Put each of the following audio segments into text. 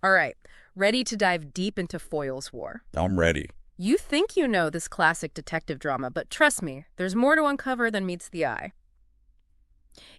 All right, ready to dive deep into Foyle's War. I'm ready. You think you know this classic detective drama, but trust me, there's more to uncover than meets the eye.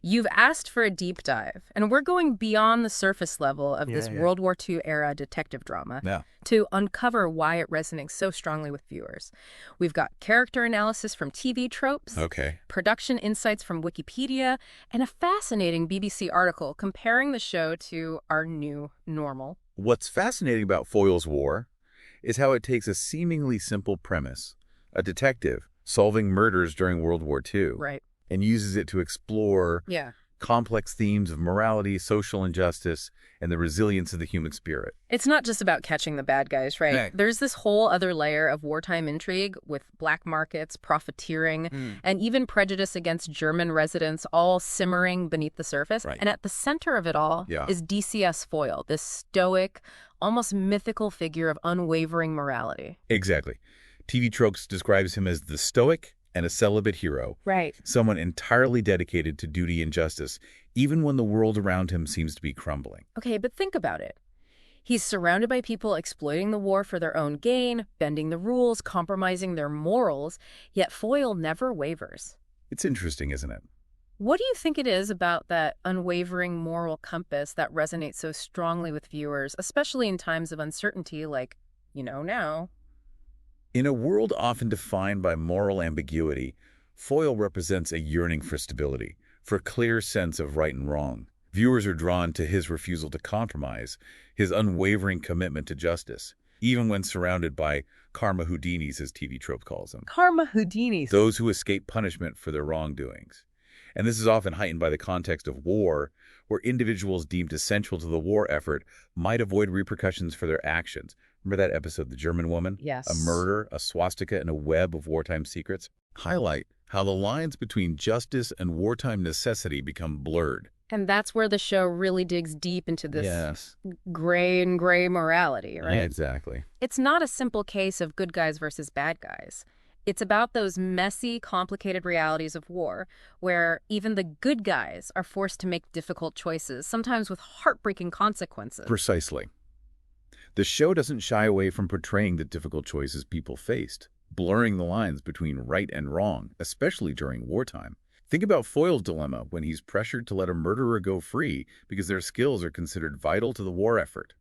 You've asked for a deep dive, and we're going beyond the surface level of this World War II era detective drama to uncover why it resonates so strongly with viewers. We've got character analysis from TV tropes, production insights from Wikipedia, and a fascinating BBC article comparing the show to our new normal. What's fascinating about Foyle's War is how it takes a seemingly simple premise, a detective solving murders during World War II, and uses it to explore complex themes of morality, social injustice, and the resilience of the human spirit. It's not just about catching the bad guys, right? There's this whole other layer of wartime intrigue with black markets, profiteering, and even prejudice against German residents all simmering beneath the surface. And at the center of it all is DCS Foyle, this stoic, almost mythical figure of unwavering morality. Exactly. TV tropes describes him as the stoic and a celibate hero. Someone entirely dedicated to duty and justice, even when the world around him seems to be crumbling. Okay, but think about it. He's surrounded by people exploiting the war for their own gain, bending the rules, compromising their morals, yet Foyle never wavers. It's interesting, isn't it? What do you think it is about that unwavering moral compass that resonates so strongly with viewers, especially in times of uncertainty like, now? In a world often defined by moral ambiguity, Foyle represents a yearning for stability, for a clear sense of right and wrong. Viewers are drawn to his refusal to compromise, his unwavering commitment to justice, even when surrounded by karma Houdinis, as TV trope calls them. Karma Houdinis. Those who escape punishment for their wrongdoings. And this is often heightened by the context of war, where individuals deemed essential to the war effort might avoid repercussions for their actions. Remember that episode, The German Woman? Yes. A murder, a swastika, and a web of wartime secrets? Highlight how the lines between justice and wartime necessity become blurred. And that's where the show really digs deep into this gray and gray morality, right? Yeah, exactly. It's not a simple case of good guys versus bad guys. It's about those messy, complicated realities of war, where even the good guys are forced to make difficult choices, sometimes with heartbreaking consequences. Precisely. The show doesn't shy away from portraying the difficult choices people faced, blurring the lines between right and wrong, especially during wartime. Think about Foyle's dilemma when he's pressured to let a murderer go free because their skills are considered vital to the war effort.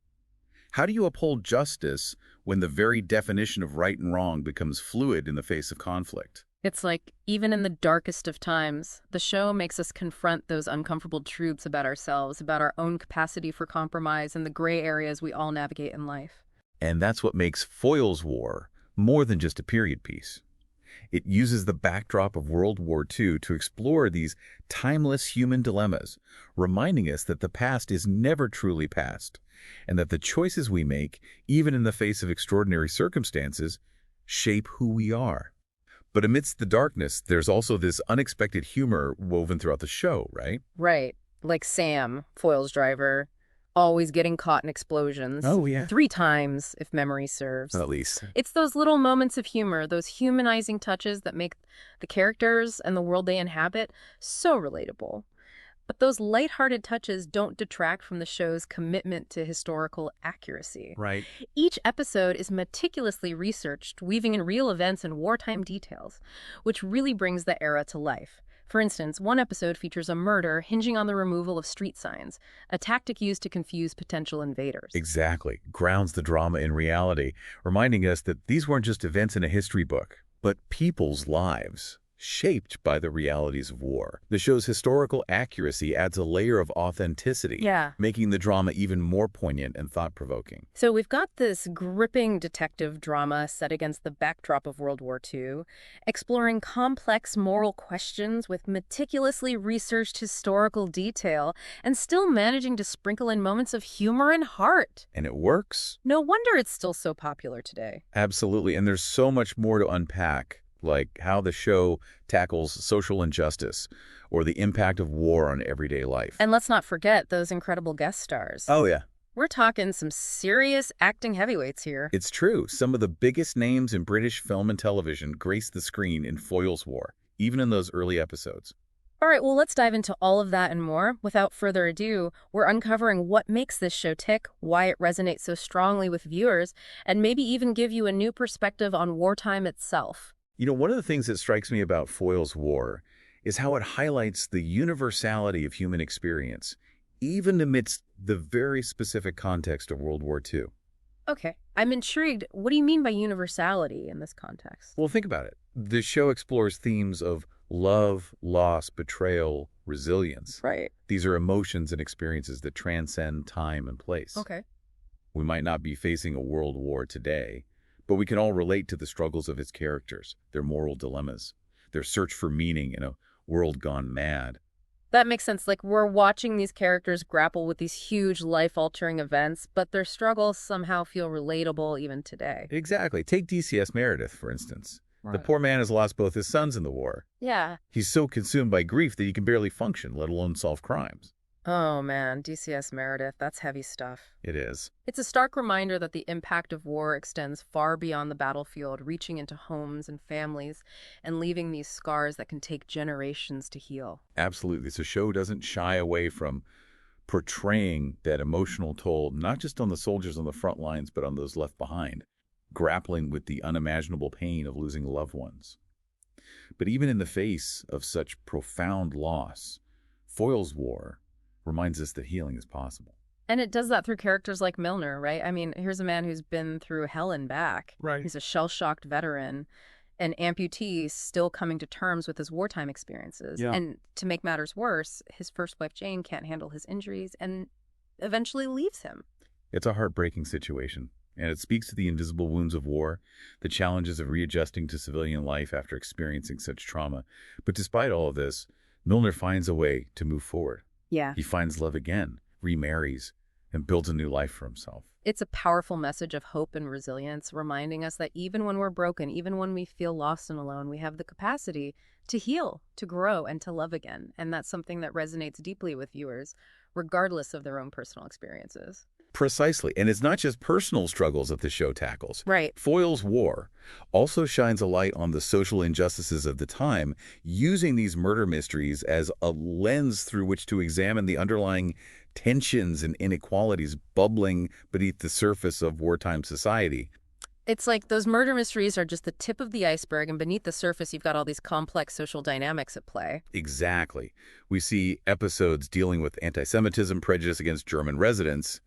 How do you uphold justice when the very definition of right and wrong becomes fluid in the face of conflict? It's like, even in the darkest of times, the show makes us confront those uncomfortable truths about ourselves, about our own capacity for compromise and the gray areas we all navigate in life. And that's what makes Foyle's War more than just a period piece. It uses the backdrop of World War II to explore these timeless human dilemmas, reminding us that the past is never truly past, and that the choices we make, even in the face of extraordinary circumstances, shape who we are. But amidst the darkness, there's also this unexpected humor woven throughout the show, right? Right. Like Sam, Foyle's driver, always getting caught in explosions. Oh, yeah. 3 times, if memory serves. At least. It's those little moments of humor, those humanizing touches that make the characters and the world they inhabit so relatable. But those lighthearted touches don't detract from the show's commitment to historical accuracy. Right. Each episode is meticulously researched, weaving in real events and wartime details, which really brings the era to life. For instance, one episode features a murder hinging on the removal of street signs, a tactic used to confuse potential invaders. Exactly. Grounds the drama in reality, reminding us that these weren't just events in a history book, but people's lives, shaped by the realities of war. The show's historical accuracy adds a layer of authenticity, making the drama even more poignant and thought-provoking. So we've got this gripping detective drama set against the backdrop of World War II, exploring complex moral questions with meticulously researched historical detail, and still managing to sprinkle in moments of humor and heart. And it works. No wonder it's still so popular today. Absolutely, and there's so much more to unpack, like how the show tackles social injustice or the impact of war on everyday life. And let's not forget those incredible guest stars. Oh, yeah. We're talking some serious acting heavyweights here. It's true. Some of the biggest names in British film and television grace the screen in Foyle's War, even in those early episodes. All right, well, let's dive into all of that and more. Without further ado, we're uncovering what makes this show tick, why it resonates so strongly with viewers, and maybe even give you a new perspective on wartime itself. One of the things that strikes me about Foyle's War is how it highlights the universality of human experience, even amidst the very specific context of World War II. Okay, I'm intrigued. What do you mean by universality in this context? Well, think about it. The show explores themes of love, loss, betrayal, resilience. Right. These are emotions and experiences that transcend time and place. Okay. We might not be facing a world war today, but we can all relate to the struggles of its characters, their moral dilemmas, their search for meaning in a world gone mad. That makes sense. Like, we're watching these characters grapple with these huge life-altering events, but their struggles somehow feel relatable even today. Exactly. Take DCS Meredith, for instance. Right. The poor man has lost both his sons in the war. Yeah. He's so consumed by grief that he can barely function, let alone solve crimes. Oh, man, DCS Meredith, that's heavy stuff. It is. It's a stark reminder that the impact of war extends far beyond the battlefield, reaching into homes and families and leaving these scars that can take generations to heal. Absolutely. So the show doesn't shy away from portraying that emotional toll, not just on the soldiers on the front lines, but on those left behind, grappling with the unimaginable pain of losing loved ones. But even in the face of such profound loss, Foyle's War reminds us that healing is possible. And it does that through characters like Milner, right? I mean, here's a man who's been through hell and back. Right. He's a shell-shocked veteran, an amputee still coming to terms with his wartime experiences. Yeah. And to make matters worse, his first wife, Jane, can't handle his injuries and eventually leaves him. It's a heartbreaking situation, and it speaks to the invisible wounds of war, the challenges of readjusting to civilian life after experiencing such trauma. But despite all of this, Milner finds a way to move forward. Yeah. He finds love again, remarries, and builds a new life for himself. It's a powerful message of hope and resilience, reminding us that even when we're broken, even when we feel lost and alone, we have the capacity to heal, to grow, and to love again. And that's something that resonates deeply with viewers, regardless of their own personal experiences. Precisely. And it's not just personal struggles that the show tackles. Right. Foyle's War also shines a light on the social injustices of the time, using these murder mysteries as a lens through which to examine the underlying tensions and inequalities bubbling beneath the surface of wartime society. It's like those murder mysteries are just the tip of the iceberg, and beneath the surface, you've got all these complex social dynamics at play. Exactly. We see episodes dealing with anti-Semitism, prejudice against German residents,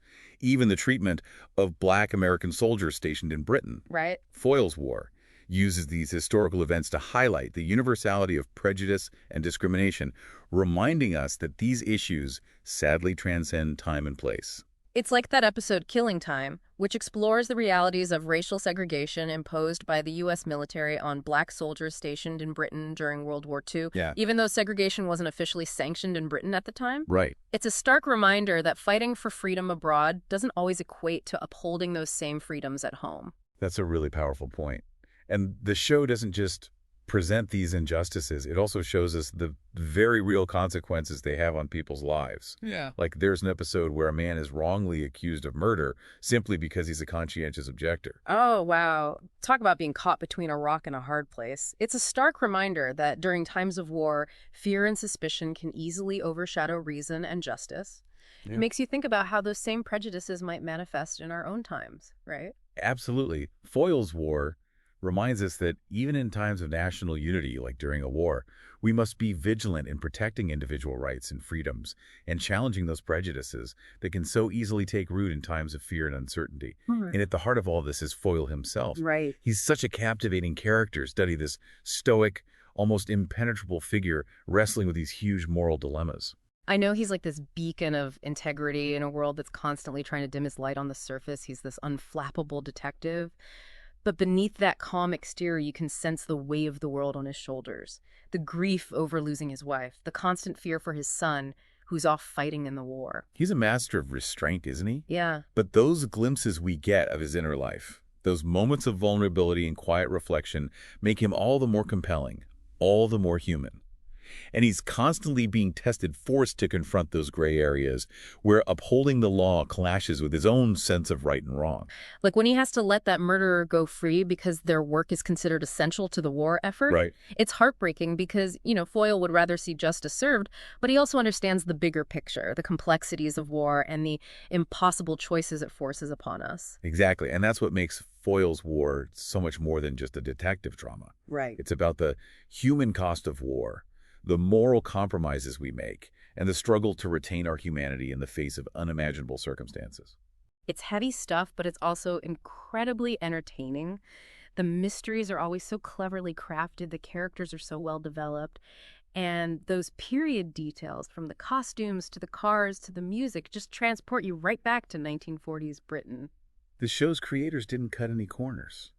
even the treatment of Black American soldiers stationed in Britain. Right. Foyle's War uses these historical events to highlight the universality of prejudice and discrimination, reminding us that these issues sadly transcend time and place. It's like that episode Killing Time, which explores the realities of racial segregation imposed by the U.S. military on Black soldiers stationed in Britain during World War II, Yeah. even though segregation wasn't officially sanctioned in Britain at the time. Right. It's a stark reminder that fighting for freedom abroad doesn't always equate to upholding those same freedoms at home. That's a really powerful point. And the show doesn't just present these injustices, it also shows us the very real consequences they have on people's lives. Yeah. Like there's an episode where a man is wrongly accused of murder simply because he's a conscientious objector. Oh, wow. Talk about being caught between a rock and a hard place. It's a stark reminder that during times of war, fear and suspicion can easily overshadow reason and justice. Yeah. It makes you think about how those same prejudices might manifest in our own times, right? Absolutely. Foyle's War reminds us that even in times of national unity, like during a war, we must be vigilant in protecting individual rights and freedoms and challenging those prejudices that can so easily take root in times of fear and uncertainty. And at the heart of all this is Foyle himself. Right. He's such a captivating character. Study this stoic, almost impenetrable figure wrestling with these huge moral dilemmas. I know he's like this beacon of integrity in a world that's constantly trying to dim his light on the surface. He's this unflappable detective. But beneath that calm exterior, you can sense the weight of the world on his shoulders. The grief over losing his wife, the constant fear for his son, who's off fighting in the war. He's a master of restraint, isn't he? Yeah. But those glimpses we get of his inner life, those moments of vulnerability and quiet reflection, make him all the more compelling, all the more human. And he's constantly being tested, forced to confront those gray areas where upholding the law clashes with his own sense of right and wrong. Like when he has to let that murderer go free because their work is considered essential to the war effort. Right. It's heartbreaking because, Foyle would rather see justice served, but he also understands the bigger picture, the complexities of war and the impossible choices it forces upon us. Exactly. And that's what makes Foyle's War so much more than just a detective drama. Right. It's about the human cost of war, the moral compromises we make, and the struggle to retain our humanity in the face of unimaginable circumstances. It's heavy stuff, but it's also incredibly entertaining. The mysteries are always so cleverly crafted. The characters are so well developed. And those period details, from the costumes to the cars to the music, just transport you right back to 1940s Britain. The show's creators didn't cut any corners.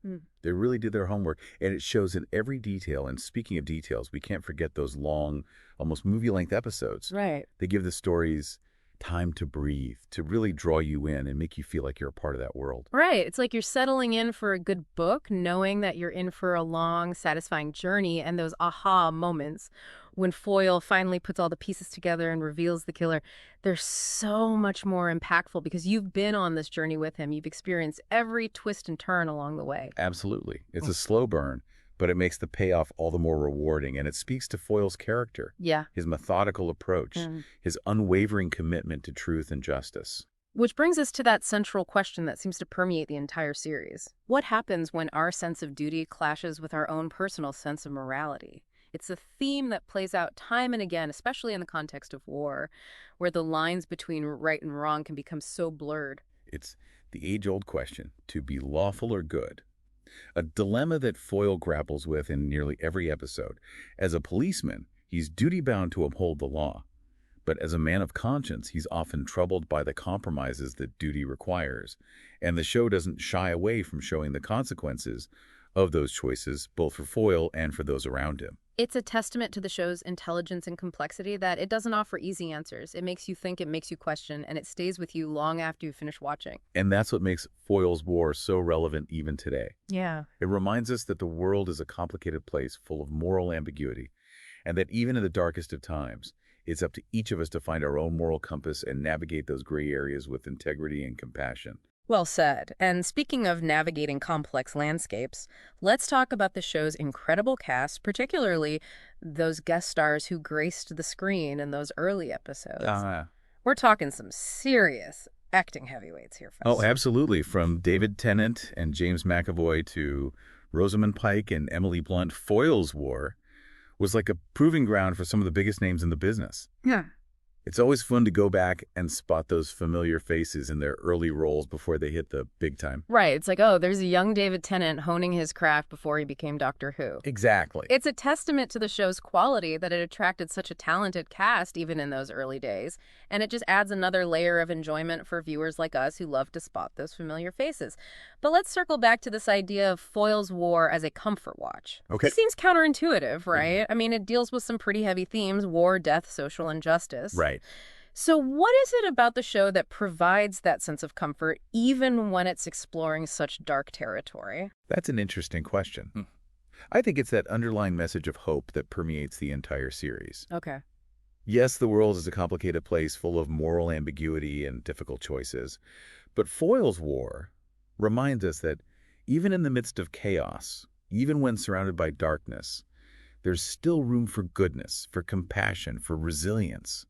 They really did their homework, and it shows in every detail. And speaking of details, we can't forget those long, almost movie-length episodes. Right. They give the stories time to breathe, to really draw you in and make you feel like you're a part of that world. Right. It's like you're settling in for a good book, knowing that you're in for a long, satisfying journey, and those aha moments when Foyle finally puts all the pieces together and reveals the killer, they're so much more impactful because you've been on this journey with him. You've experienced every twist and turn along the way. Absolutely. It's a slow burn, but it makes the payoff all the more rewarding, and it speaks to Foyle's character. Yeah. His methodical approach, his unwavering commitment to truth and justice. Which brings us to that central question that seems to permeate the entire series. What happens when our sense of duty clashes with our own personal sense of morality? It's a theme that plays out time and again, especially in the context of war, where the lines between right and wrong can become so blurred. It's the age-old question, to be lawful or good. A dilemma that Foyle grapples with in nearly every episode. As a policeman, he's duty-bound to uphold the law. But as a man of conscience, he's often troubled by the compromises that duty requires. And the show doesn't shy away from showing the consequences of those choices, both for Foyle and for those around him. It's a testament to the show's intelligence and complexity that it doesn't offer easy answers. It makes you think, it makes you question, and it stays with you long after you finish watching. And that's what makes Foyle's War so relevant even today. Yeah. It reminds us that the world is a complicated place full of moral ambiguity, and that even in the darkest of times, it's up to each of us to find our own moral compass and navigate those gray areas with integrity and compassion. Well said. And speaking of navigating complex landscapes, let's talk about the show's incredible cast, particularly those guest stars who graced the screen in those early episodes. We're talking some serious acting heavyweights here, folks. Oh, absolutely. From David Tennant and James McAvoy to Rosamund Pike and Emily Blunt, Foyle's War was like a proving ground for some of the biggest names in the business. Yeah. It's always fun to go back and spot those familiar faces in their early roles before they hit the big time. Right. It's like, oh, there's a young David Tennant honing his craft before he became Doctor Who. Exactly. It's a testament to the show's quality that it attracted such a talented cast even in those early days. And it just adds another layer of enjoyment for viewers like us who love to spot those familiar faces. But let's circle back to this idea of Foyle's War as a comfort watch. Okay. It seems counterintuitive, right? I mean, it deals with some pretty heavy themes: war, death, social injustice. Right. So what is it about the show that provides that sense of comfort, even when it's exploring such dark territory? That's an interesting question. I think it's that underlying message of hope that permeates the entire series. Okay. Yes, the world is a complicated place full of moral ambiguity and difficult choices. But Foyle's War reminds us that even in the midst of chaos, even when surrounded by darkness, there's still room for goodness, for compassion, for resilience.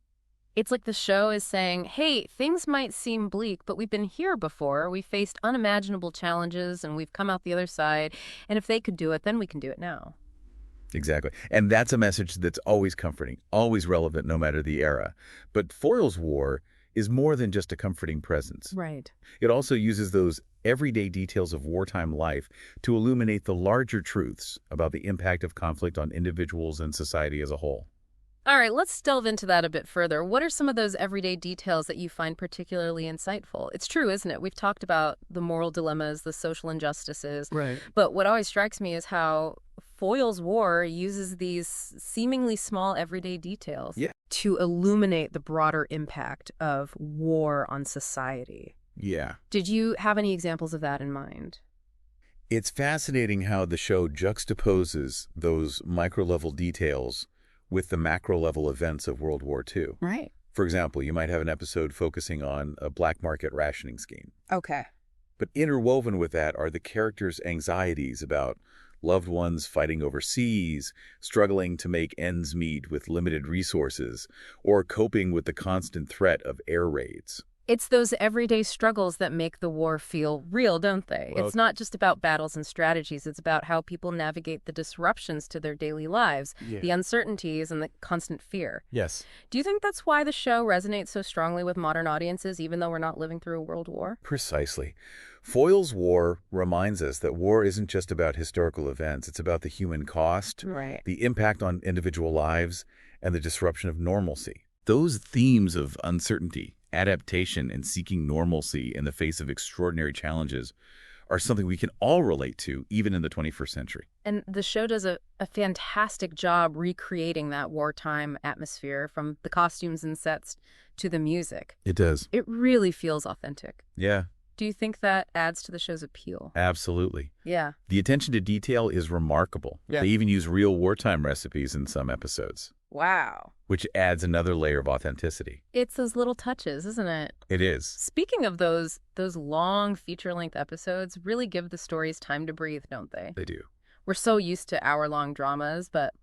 It's like the show is saying, hey, things might seem bleak, but we've been here before. We faced unimaginable challenges, and we've come out the other side. And if they could do it, then we can do it now. Exactly. And that's a message that's always comforting, always relevant, no matter the era. But Foyle's War is more than just a comforting presence. Right. It also uses those everyday details of wartime life to illuminate the larger truths about the impact of conflict on individuals and society as a whole. All right, let's delve into that a bit further. What are some of those everyday details that you find particularly insightful? It's true, isn't it? We've talked about the moral dilemmas, the social injustices. Right. But what always strikes me is how Foyle's War uses these seemingly small everyday details to illuminate the broader impact of war on society. Yeah. Did you have any examples of that in mind? It's fascinating how the show juxtaposes those micro-level details with the macro-level events of World War II. Right. For example, you might have an episode focusing on a black market rationing scheme. Okay. But interwoven with that are the characters' anxieties about loved ones fighting overseas, struggling to make ends meet with limited resources, or coping with the constant threat of air raids. It's those everyday struggles that make the war feel real, don't they? Well, it's not just about battles and strategies. It's about how people navigate the disruptions to their daily lives, the uncertainties, and the constant fear. Yes. Do you think that's why the show resonates so strongly with modern audiences, even though we're not living through a world war? Precisely. Foyle's War reminds us that war isn't just about historical events. It's about the human cost, Right. the impact on individual lives, and the disruption of normalcy. Those themes of uncertainty, adaptation, and seeking normalcy in the face of extraordinary challenges are something we can all relate to, even in the 21st century. And the show does a fantastic job recreating that wartime atmosphere, from the costumes and sets to the music. It does. It really feels authentic. Yeah, Do you think that adds to the show's appeal? absolutely. Yeah. The attention to detail is remarkable. Yeah. They even use real wartime recipes in some episodes, Wow. which adds another layer of authenticity. It's those little touches, isn't it? It is. Speaking of those long feature-length episodes really give the stories time to breathe, don't they? They do. We're so used to hour-long dramas, but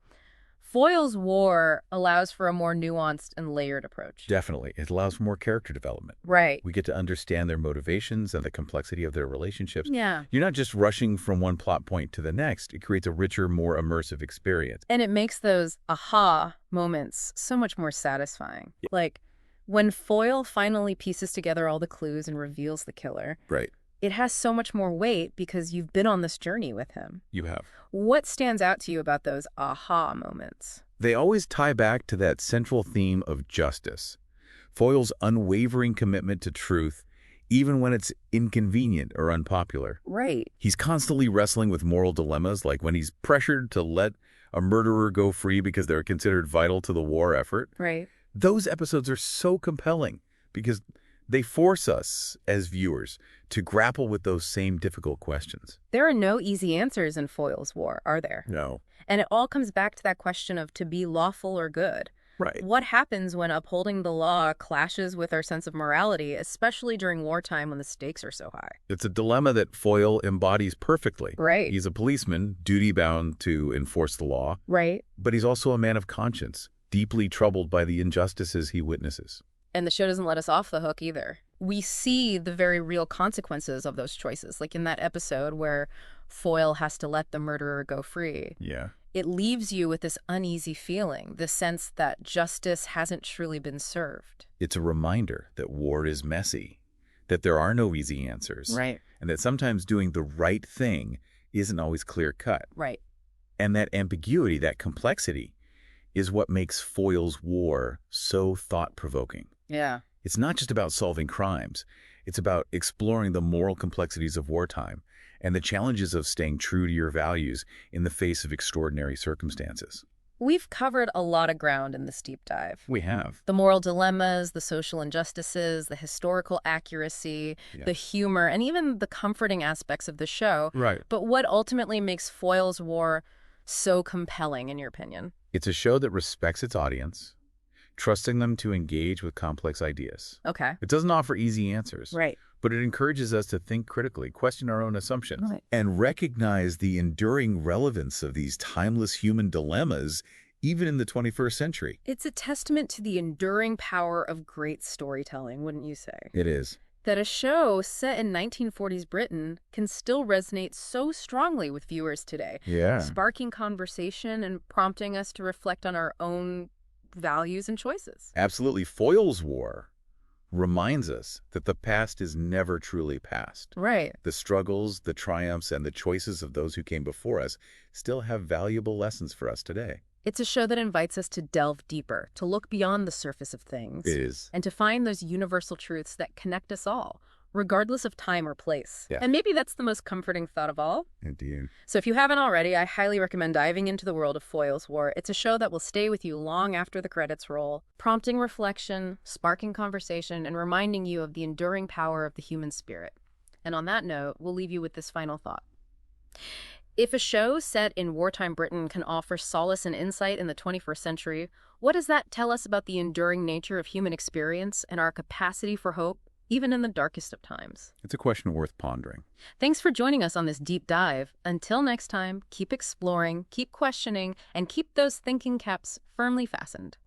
Foyle's War allows for a more nuanced and layered approach. Definitely. It allows for more character development. Right. We get to understand their motivations and the complexity of their relationships. Yeah. You're not just rushing from one plot point to the next. It creates a richer, more immersive experience. And it makes those aha moments so much more satisfying. Like when Foyle finally pieces together all the clues and reveals the killer, Right. it has so much more weight because you've been on this journey with him. You have. What stands out to you about those aha moments? They always tie back to that central theme of justice. Foyle's unwavering commitment to truth, even when it's inconvenient or unpopular. Right. He's constantly wrestling with moral dilemmas, like when he's pressured to let a murderer go free because they're considered vital to the war effort. Right. Those episodes are so compelling because they force us, as viewers, to grapple with those same difficult questions. There are no easy answers in Foyle's War, are there? No. And it all comes back to that question of to be lawful or good. Right. What happens when upholding the law clashes with our sense of morality, especially during wartime when the stakes are so high? It's a dilemma that Foyle embodies perfectly. Right. He's a policeman, duty-bound to enforce the law, Right. but he's also a man of conscience, deeply troubled by the injustices he witnesses. And the show doesn't let us off the hook either. We see the very real consequences of those choices, like in that episode where Foyle has to let the murderer go free. Yeah. It leaves you with this uneasy feeling, the sense that justice hasn't truly been served. It's a reminder that war is messy, that there are no easy answers, Right. and that sometimes doing the right thing isn't always clear-cut. Right. And that ambiguity, that complexity, is what makes Foyle's War so thought-provoking. Yeah. It's not just about solving crimes. It's about exploring the moral complexities of wartime and the challenges of staying true to your values in the face of extraordinary circumstances. We've covered a lot of ground in this deep dive. We have. The moral dilemmas, the social injustices, the historical accuracy, the humor, and even the comforting aspects of the show. Right. But what ultimately makes Foyle's War so compelling, in your opinion? It's a show that respects its audience, trusting them to engage with complex ideas. Okay. It doesn't offer easy answers, Right. but it encourages us to think critically, question our own assumptions, Right. and recognize the enduring relevance of these timeless human dilemmas, even in the 21st century. It's a testament to the enduring power of great storytelling, wouldn't you say? It is. That a show set in 1940s Britain can still resonate so strongly with viewers today, Yeah. sparking conversation and prompting us to reflect on our own values and choices. Absolutely. Foyle's War reminds us that the past is never truly past. Right. The struggles, the triumphs, and the choices of those who came before us still have valuable lessons for us today. It's a show that invites us to delve deeper, to look beyond the surface of things, It is. and to find those universal truths that connect us all, regardless of time or place. Yeah. And maybe that's the most comforting thought of all. Indeed. So if you haven't already, I highly recommend diving into the world of Foyle's War. It's a show that will stay with you long after the credits roll, prompting reflection, sparking conversation, and reminding you of the enduring power of the human spirit. And on that note, we'll leave you with this final thought. If a show set in wartime Britain can offer solace and insight in the 21st century, what does that tell us about the enduring nature of human experience and our capacity for hope, even in the darkest of times? It's a question worth pondering. Thanks for joining us on this deep dive. Until next time, keep exploring, keep questioning, and keep those thinking caps firmly fastened.